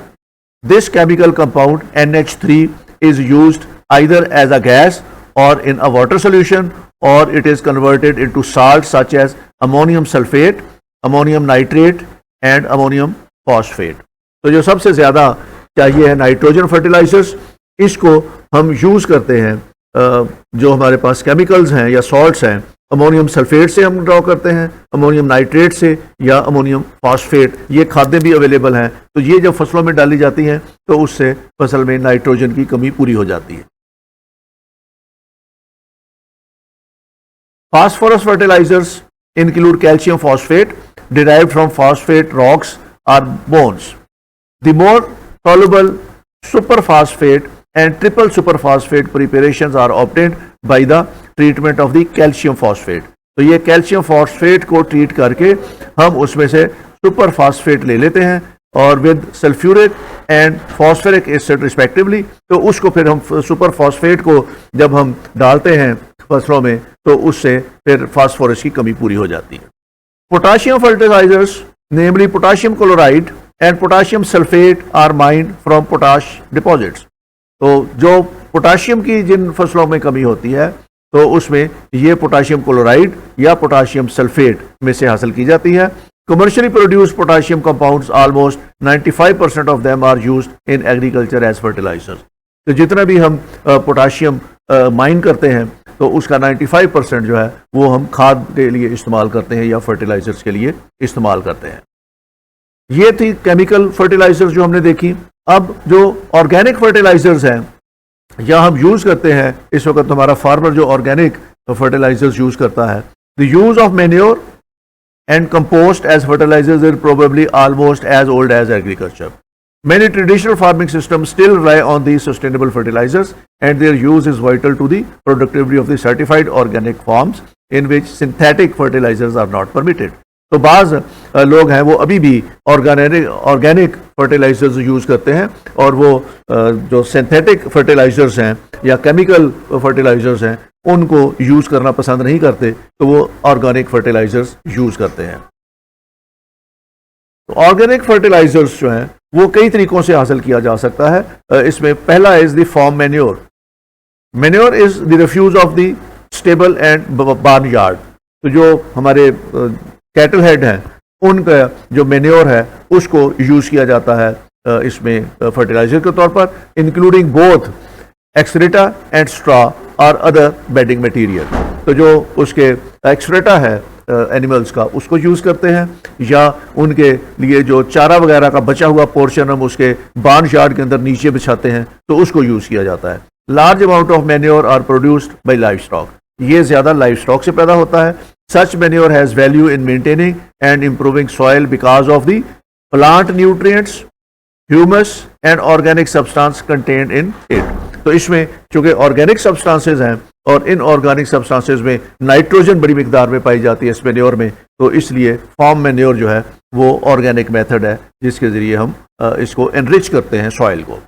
A: This chemical compound NH3 is used either as a gas or in a water solution, or it is converted into salts such as ammonium sulfate, ammonium nitrate and ammonium phosphate. तो जो सबसे ज़्यादा चाहिए है nitrogen fertilisers, इसको हम use करते हैं जो हमारे पास केमिकल्स हैं या सॉल्ट्स हैं, अमोनियम सल्फेट से हम ड्रॉ करते हैं, अमोनियम नाइट्रेट से या अमोनियम फॉस्फेट। ये खादें भी अवेलेबल हैं, तो ये जब फसलों में डाली जाती हैं तो उससे फसल में नाइट्रोजन की कमी पूरी हो जाती है। Phosphorus fertilizers include calcium phosphate derived from phosphate rocks or bones. The more soluble superphosphate and triple superphosphate preparations are obtained by the treatment of the calcium phosphate. तो ये कैल्शियम फॉस्फेट को treat करके हम उसमें से super phosphate ले लेते हैं और with sulphuric and phosphoric acid respectively. तो उसको फिर हम सुपर फॉस्फेट को जब हम डालते हैं फसलों में तो उससे फिर फास्फोरस की कमी पूरी हो जाती है। Potassium fertilizers, namely potassium chloride and potassium sulfate, are mined from potash deposits. तो जो पोटाशियम की जिन फसलों में कमी होती है तो उसमें ये पोटाशियम क्लोराइड या पोटाशियम सल्फेट में से हासिल की जाती है. Commercially produced potassium compounds, almost 95% of them are used in agriculture as fertilizers. तो जितना भी हम पोटाशियम माइन करते हैं तो उसका 95% जो है वो हम खाद के लिए इस्तेमाल करते हैं या फर्टिलाइजर्स के लिए इस्तेमाल करते हैं. ये थी केमिकल फर्टिलाइजर्स जो हमने देखी. अब जो ऑर्गेनिक फर्टिलाइजर्स हैं या हम यूज करते हैं, इस वक्त हमारा फार्मर जो ऑर्गेनिक फर्टिलाइजर्स यूज करता है, the use of manure and compost as fertilizers is probably almost as old as agriculture. Many traditional farming systems still rely on these sustainable fertilizers and their use is vital to the productivity of the certified organic farms in which synthetic fertilizers are not permitted. तो बाज़ लोग हैं वो अभी भी organic fertilisers use करते हैं और वो जो सिंथेटिक फर्टिलाइजर्स हैं या केमिकल फर्टिलाइजर्स हैं उनको यूज़ करना पसंद नहीं करते, तो वो ऑर्गेनिक फर्टिलाइजर्स यूज़ करते हैं. तो ऑर्गेनिक फर्टिलाइजर्स जो हैं वो कई तरीक़ों से हासिल किया जा सकता है. इसमें पहला is the farm manure. Manure is the refuse of the stable and barnyard. तो जो हमारे कैटल हेड हैं उनका जो मैन्योर है उसको यूज़ किया जाता है इसमें फर्टिलाइजर के तौर पर, इंक्लूडिंग बोथ एक्सरेटा एंड स्ट्रॉ और अदर बेडिंग मटेरियल. तो जो उसके एक्सरेटा है एनिमल्स का उसको यूज़ करते हैं या उनके लिए जो चारा वगैरह का बचा हुआ पोर्शन हम उसके बार्न यार्ड के अंदर नीचे बिछाते हैं तो उसको यूज़ किया जाता है. Large amount of manure are produced by livestock. ये ज़्यादा लाइफ स्टॉक से पैदा होता है. Such manure has value in maintaining and improving soil because of the plant nutrients, humus and organic substance contained in it. तो इसमें चूंकि organic substances हैं और इन ऑर्गेनिक सब्सटेंसेज में नाइट्रोजन बड़ी मिकदार में पाई जाती है इस मैन्योर में, तो इसलिए फॉर्म मैन्योर जो है वो ऑर्गेनिक मेथड है जिसके ज़रिए हम इसको एनरिच करते हैं सॉइल को.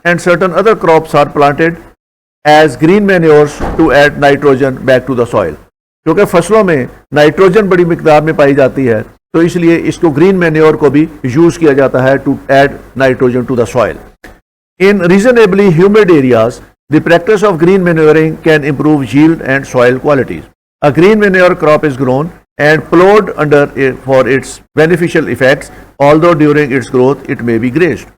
A: And certain other crops are planted as green manures to add nitrogen back to the soil. क्योंकि फसलों में नाइट्रोजन बड़ी मिकदार में पाई जाती है तो इसलिए इसको ग्रीन मैन्योर को भी यूज किया जाता है to add nitrogen to the soil. In reasonably humid areas the practice of green manuring can improve yield and soil qualities. A green manure crop is grown and plowed under for its beneficial effects, although during its growth it may be grazed.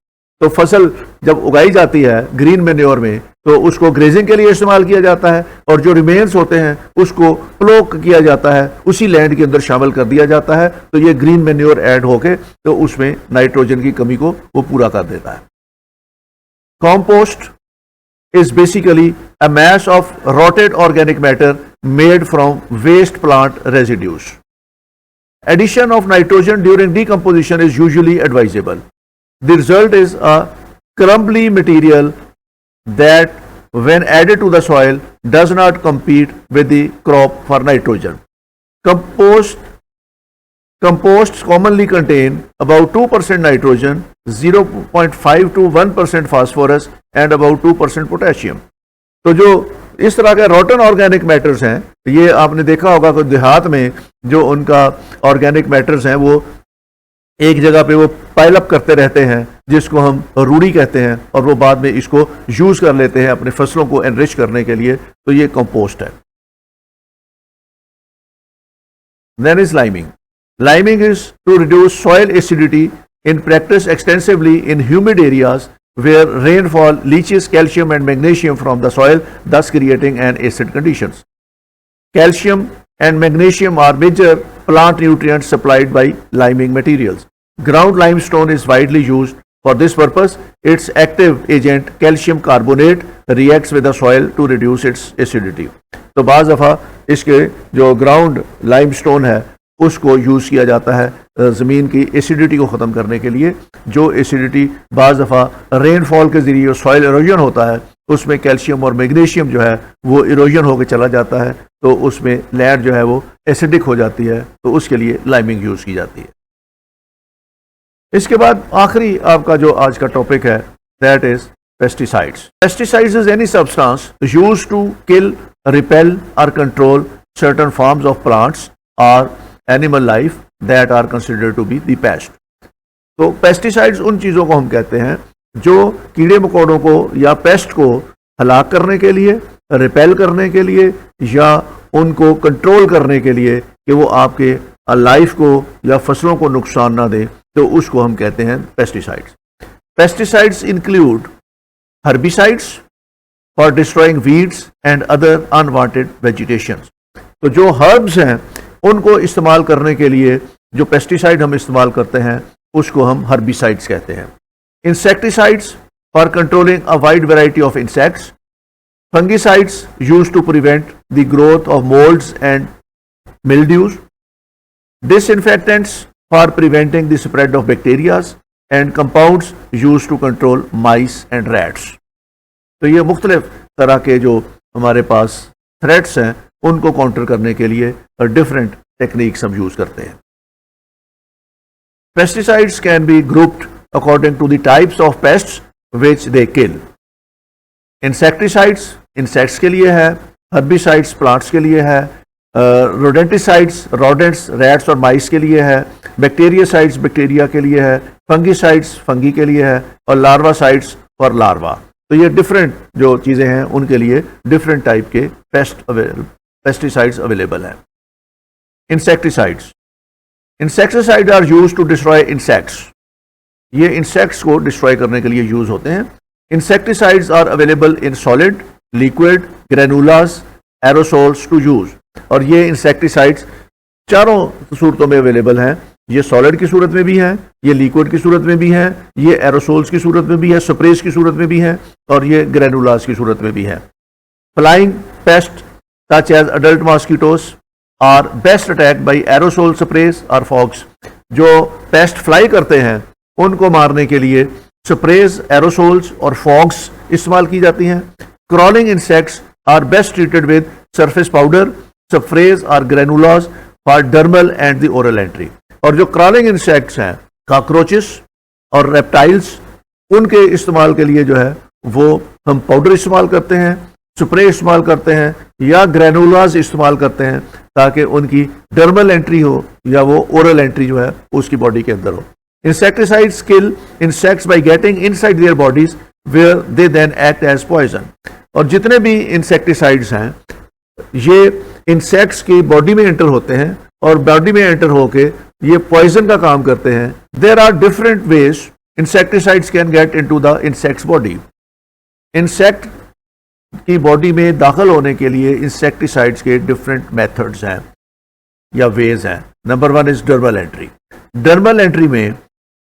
A: तो फसल जब उगाई जाती है green manure में तो उसको grazing के लिए इस्तेमाल किया जाता है और जो रिमेन्स होते हैं उसको प्लो किया जाता है, उसी लैंड के अंदर शामिल कर दिया जाता है. तो ये ग्रीन मैन्योर ऐड होके तो उसमें नाइट्रोजन की कमी को वो पूरा कर देता है. Compost is basically a mass of rotted organic matter made from waste plant residues. Addition of nitrogen during decomposition is usually advisable. The result is a crumbly material that when added to the soil does not compete with the crop for nitrogen. Composts commonly contain about 2% nitrogen, 0.5 to 1% phosphorus and about 2% potassium. तो जो इस तरह के rotten organic matters हैं, ये आपने देखा होगा कि देहात में जो उनका ऑर्गेनिक मैटर्स हैं वो एक जगह पे वो पाइल अप करते रहते हैं जिसको हम रूढ़ी कहते हैं और वो बाद में इसको यूज कर लेते हैं अपने फसलों को एनरिच करने के लिए. तो ये कंपोस्ट है. Then is liming. Liming is to reduce soil acidity in practice extensively in humid areas where rainfall leaches calcium and magnesium from the soil, thus creating an acid conditions. Calcium and magnesium are major plant nutrients supplied by liming materials. Ground limestone is widely used for this purpose. Its active agent calcium carbonate reacts with the soil to reduce its acidity. तो बाज़ दफ़ा इसके जो ground limestone है उसको use किया जाता है ज़मीन की एसिडिटी को ख़त्म करने के लिए. जो एसिडिटी बाज़ दफ़ा रेनफॉल के ज़रिए सॉइल इरोजन होता है उसमें कैल्शियम और मैग्नीशियम जो है वो इरोजन होकर चला जाता है तो उसमें लैंड जो है वो एसिडिक हो जाती है, तो उसके लिए लाइमिंग यूज़ की जाती है. इसके बाद आखिरी आपका जो आज का टॉपिक है that is pesticides. Pesticides is any substance used to kill, repel और control certain forms of plants or animal life that are considered to be the pest. तो पेस्टिसाइड्स उन चीज़ों को हम कहते हैं जो कीड़े मकोड़ों को या पेस्ट को हलाक करने के लिए, रिपेल करने के लिए या उनको कंट्रोल करने के लिए कि वो आपके लाइफ को या फसलों को नुकसान ना दे, तो उसको हम कहते हैं pesticides. Pesticides include herbicides for destroying weeds and other unwanted vegetations. तो जो हर्ब्स हैं उनको इस्तेमाल करने के लिए जो पेस्टिसाइड हम इस्तेमाल करते हैं उसको हम हर्बिसाइड्स कहते हैं. Insecticides for controlling a wide variety of insects. Fungicides used to prevent the growth of molds and mildews. Disinfectants for preventing the spread of bacteria and compounds used to control mice and rats. तो ये मुख्तलिफ तरह के जो हमारे पास threats हैं उनको counter करने के लिए डिफरेंट टेक्निक्स हम यूज करते हैं. Pesticides can be grouped according to the types of pests which they kill. Insecticides insects के लिए है, हर्बिसाइड्स प्लांट्स के लिए है, रोडेंटिसाइड्स रोडेंट्स रैट्स और माइस के लिए है, बैक्टीरियासाइड्स बैक्टीरिया के लिए है, फंगीसाइड्स फंगी के लिए है और लार्वासाइड्स फॉर लार्वा. तो ये डिफरेंट जो चीज़ें हैं उनके लिए डिफरेंट टाइप के पेस्टिसाइड्स अवेलेबल हैं. Insecticides insecticide are use to destroy insects. ये इंसेक्ट्स को डिस्ट्रॉय करने के लिए यूज होते हैं. Insecticides are available in solid, liquid, granules, aerosols to use. और ये इंसेक्टिसाइड्स चारों सूरतों में अवेलेबल हैं. ये सॉलिड की सूरत में भी हैं, ये लिक्विड की सूरत में भी हैं, ये एरोसोल्स की सूरत में भी है, स्प्रेज की सूरत में भी हैं और ये ग्रेनुलास की सूरत में भी हैं. Flying pest such as adult mosquitoes are best attack by aerosol sprays और फॉग्स. जो पेस्ट फ्लाई करते हैं उनको मारने के लिए स्प्रेज, एरोसोल्स और फॉग्स इस्तेमाल की जाती हैं. Crawling insects are best treated with surface powder, sprays or granules for dermal and the oral entry. और जो crawling insects हैं, cockroaches और reptiles, उनके इस्तेमाल के लिए जो है वो हम पाउडर इस्तेमाल करते हैं, स्प्रे इस्तेमाल करते हैं या ग्रेनुलास इस्तेमाल करते हैं ताकि उनकी डर्मल एंट्री हो या वो ओरल एंट्री जो है उसकी बॉडी के अंदर हो. Insecticides kill insects by getting inside their bodies where they then act as poison. और जितने भी इंसेक्टिसाइड्स हैं ये इंसेक्ट्स की बॉडी में एंटर होते हैं और बॉडी में एंटर होके ये पॉइजन का काम करते हैं. There are different ways insecticides can get into the insect's body. Insect की बॉडी में दाखिल होने के लिए इंसेक्टिसाइड्स के डिफरेंट मेथड्स हैं या वेज हैं. Number 1 is dermal entry. Dermal entry में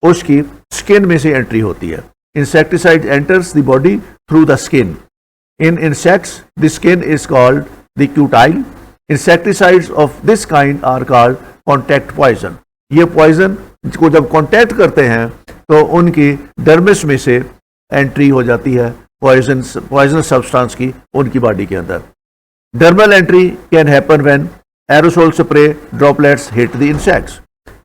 A: उसकी स्किन में से एंट्री होती है. Insecticide enters the body through the skin. In insects, the skin is called the cutile. Insecticides of this kind are called contact poison. ये poison को जब contact करते हैं तो उनकी dermis में से entry हो जाती है poison substance की उनकी body के अंदर. Dermal entry can happen when aerosol spray droplets hit the insects.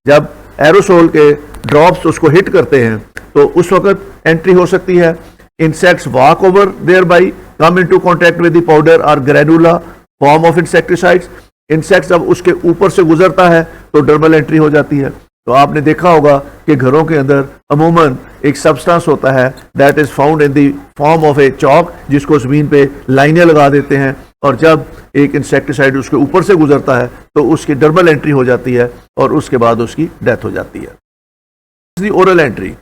A: जब aerosol के drops उसको hit करते हैं तो उस वक्त entry हो सकती है. Insects walk over thereby come into contact with the powder or granula form of insecticides. Insects जब उसके ऊपर से गुजरता है तो डर्मल एंट्री हो जाती है. तो आपने देखा होगा कि घरों के अंदर अमूमन एक सब्सटेंस होता है that is found in the form of A chalk जिसको जमीन पे लाइनें लगा देते हैं और जब एक इंसेक्टिसाइड उसके ऊपर से गुजरता है तो उसकी डर्मल एंट्री हो जाती है और उसके बाद उसकी डेथ हो जाती है. Oral entry.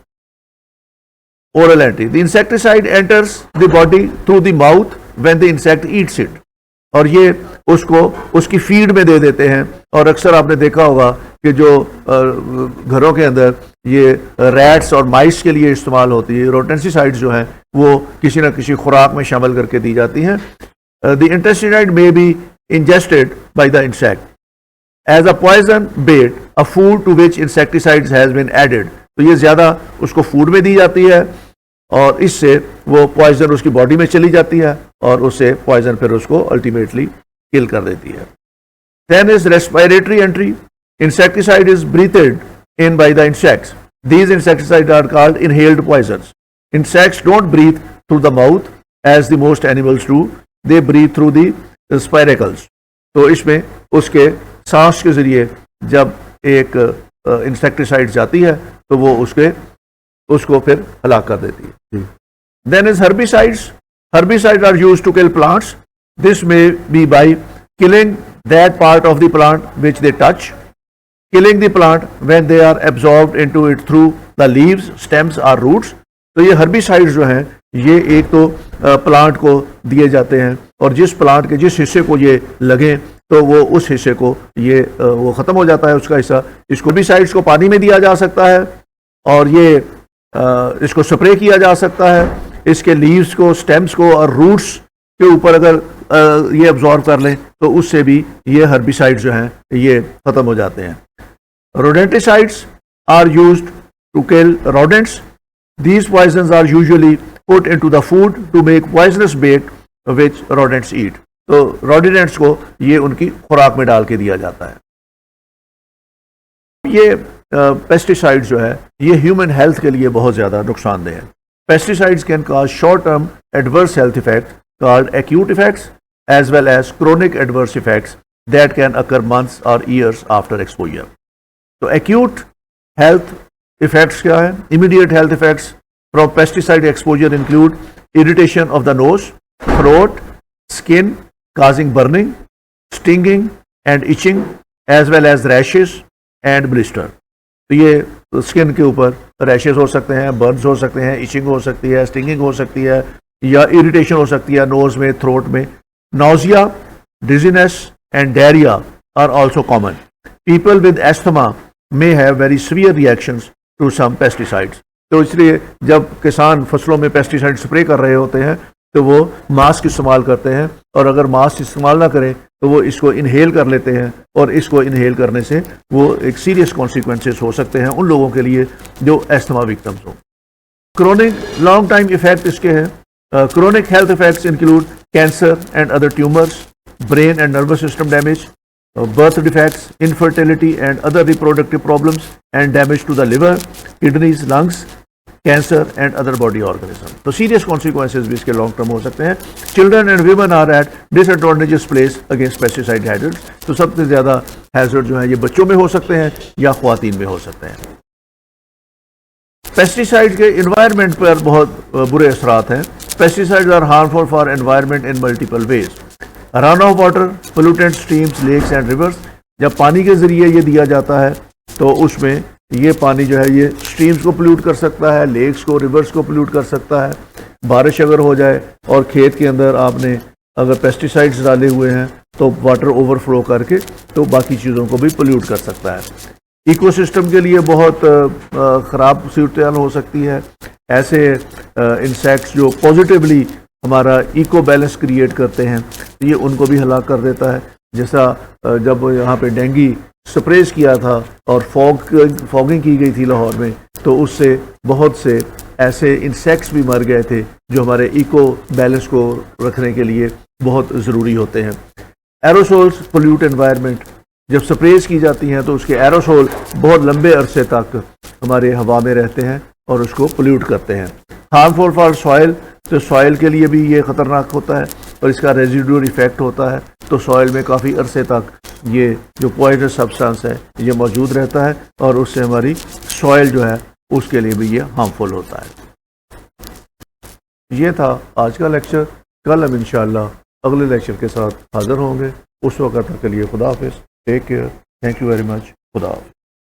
A: Oral entry. The insecticide enters the body through the mouth when the insect eats it. और ये उसको उसकी फीड में दे देते हैं. और अक्सर आपने देखा होगा कि जो घरों के अंदर ये रैट्स और माइस के लिए इस्तेमाल होती है, रोडेंटिसाइड्स जो हैं वो किसी न किसी खुराक में शामिल करके दी जाती हैं. The insecticide may be ingested by the insect as a poison bait, a food to which insecticides has been added. तो ये ज़्यादा उसको फूड में दी जाती है और इससे वो पॉइजन उसकी बॉडी में चली जाती है और उससे पॉइजन फिर उसको अल्टीमेटली किल कर देती है. Then is respiratory entry. Insecticide is breathed in by the insects. These insecticides are called inhaled poisons. Insects don't breathe through the mouth as the most animals do. They breathe through the spiracles. तो इसमें उसके सांस के ज़रिए जब एक insecticide जाती है तो वो उसको फिर हलाक कर देती है। Then is herbicides. Herbicides are used to kill plants. This may be by killing that part of the plant which they touch, killing the plant when they are absorbed into it through the leaves, stems or roots. तो ये herbicides जो हैं ये एक तो plant को दिए जाते हैं और जिस प्लांट के जिस हिस्से को ये लगे तो वो उस हिस्से को ये वो ख़त्म हो जाता है उसका हिस्सा। इसको herbicides को पानी में दिया जा सकता है और ये इसको स्प्रे किया जा सकता है। इसके लीव्स को, स्टेम्स को और रूट्स के ऊपर अगर ये अब्जॉर्ब कर लें तो उससे भी ये हर्बिसाइड जो हैं ये ख़त्म हो जाते हैं। Rodenticides are used to kill rodents. These poisons are usually put into the food to make poisonous bait which rodents eat. तो रोडेंट्स को ये उनकी खुराक में डाल के दिया जाता है। ये पेस्टिसाइड जो है ये ह्यूमन हेल्थ के लिए बहुत ज़्यादा नुकसानदेह है। Pesticides can cause short-term adverse health effects called acute effects as well as chronic adverse effects that can occur months or years after exposure. So acute health effects क्या है? Immediate health effects from pesticide exposure include irritation of the nose, throat, skin causing burning, stinging and itching as well as rashes and blister. तो ये skin के ऊपर rashes हो सकते हैं, Burns हो सकते हैं, इचिंग हो सकती है, स्टिंगिंग हो सकती है या इरिटेशन हो सकती है नोज में, थ्रोट में। Nausea, dizziness and diarrhoea are also common. People with asthma may have very severe reactions to some pesticides. तो इसलिए जब किसान फसलों में पेस्टिसाइड स्प्रे कर रहे होते हैं तो वो मास्क इस्तेमाल करते हैं और अगर मास्क इस्तेमाल ना करें तो वो इसको इनहेल कर लेते हैं और इसको इनहेल करने से वो एक सीरियस कॉन्सिक्वेंसेस हो सकते हैं उन लोगों के लिए जो एस्थमा विक्टिम्स हो। क्रोनिक लॉन्ग टाइम इफेक्ट इसके हैं। Chronic health effects include cancer and other tumours, brain and nervous system damage, birth defects, infertility and other reproductive problems and damage to the liver, kidneys, lungs, cancer and other body organism. तो serious consequences भी इसके long term हो सकते हैं। Children and women are at disadvantages place against pesticide hazards. तो सबसे ज़्यादा hazard जो है ये बच्चों में हो सकते हैं या ख्वातीन में हो सकते हैं। पेस्टिसाइड के इन्वायरमेंट पर बहुत बुरे असरात हैं। Pesticides are harmful for environment in multiple ways. Run off water, pollutant streams, lakes and rivers. जब पानी के ज़रिए ये दिया जाता है तो उसमें ये पानी जो है ये स्ट्रीम्स को पोल्यूट कर सकता है, लेक्स को, रिवर्स को पोल्यूट कर सकता है। बारिश अगर हो जाए और खेत के अंदर आपने अगर पेस्टिसाइड्स डाले हुए हैं तो वाटर ओवरफ्लो करके तो बाकी चीज़ों को भी पोल्यूट कर सकता है। इकोसिस्टम के लिए बहुत ख़राब सूरत हो सकती है। ऐसे इंसेक्ट्स जो पॉजिटिवली हमारा इको बैलेंस क्रिएट करते हैं ये उनको भी हलाक कर देता है। जैसा जब यहाँ पे डेंगू स्प्रेज किया था और फॉगिंग की गई थी लाहौर में तो उससे बहुत से ऐसे इंसेक्ट्स भी मर गए थे जो हमारे इको बैलेंस को रखने के लिए बहुत ज़रूरी होते हैं। Aerosols pollute environment. जब स्प्रेज की जाती हैं तो उसके एरोसोल बहुत लंबे अरसे तक हमारे हवा में रहते हैं और उसको पोल्यूट करते हैं। Harmful for soil. तो सॉइल के लिए भी ये ख़तरनाक होता है और इसका रेजिडुअल इफेक्ट होता है। तो सॉइल में काफ़ी अरसे तक ये जो पॉइजनस सब्सटेंस है ये मौजूद रहता है और उससे हमारी सॉइल जो है उसके लिए भी ये हार्मफुल होता है। ये था आज का लेक्चर। कल हम इंशाअल्लाह अगले लेक्चर के साथ हाज़िर होंगे। उस वक्त तक के लिए खुदा हाफिज़। Take care. Thank you very much. खुदा हाफिज़।